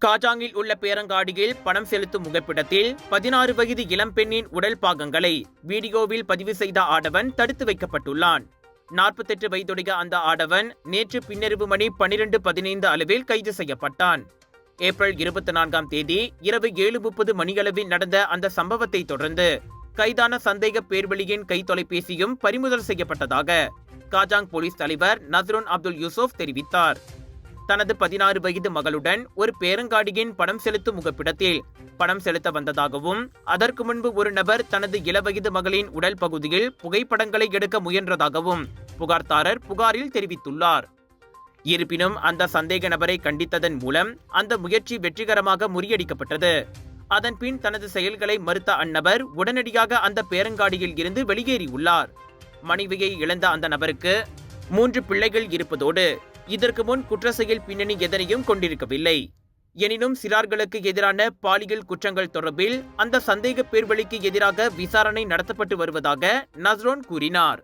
காஜாங்கில் உள்ள பேரங்காடியில் பணம் செலுத்தும் முகப்பிடத்தில் 16 வயது இளம்பெண்ணின் உடல் பாகங்களை வீடியோவில் பதிவு செய்த ஆடவன் தடுத்து வைக்கப்பட்டுள்ளான். 48 வயதுடைய அந்த ஆடவன் நேற்று பின்னரவு மணி 12:15 அளவில் கைது செய்யப்பட்டான். ஏப்ரல் 24ஆம் தேதி இரவு 7:30 மணியளவில் நடந்த அந்த சம்பவத்தை தொடர்ந்து கைதான சந்தேக பேர்வழியின் கைத்தொலைபேசியும் பறிமுதல் செய்யப்பட்டதாக காஜாங் போலீஸ் தலைவர் நஸ்ருன் அப்துல் யூசுப் தெரிவித்தார். தனது 16 வயது மகளுடன் ஒரு பேரங்காடியின் பணம் செலுத்தும் முகப்பிடத்தில் பணம் செலுத்த வந்ததாகவும் அதற்கு முன்பு ஒரு நபர் தனது இளவயது மகளின் உடல் பகுதியில் புகைப்படங்களை எடுக்க முயன்றதாகவும் புகார்தாரர் புகாரில் தெரிவித்துள்ளார். இருப்பினும் அந்த சந்தேக நபரை கண்டித்ததன் மூலம் அந்த முயற்சி வெற்றிகரமாக முறியடிக்கப்பட்டது. அதன்பின் தனது செயல்களை மறுத்த அந்நபர் உடனடியாக அந்த பேரங்காடியில் இருந்து வெளியேறியுள்ளார். மனைவியை இழந்த அந்த நபருக்கு 3 பிள்ளைகள் இருப்பதோடு இதற்கு முன் குற்ற செயல் பின்னணி எதனையும் கொண்டிருக்கவில்லை. எனினும் சிறார்களுக்கு எதிரான பாலியல் குற்றங்கள் தொடர்பில் அந்த சந்தேக பேர்வழிக்கு எதிராக விசாரணை நடத்தப்பட்டு வருவதாக நஸ்ரோன் கூறினார்.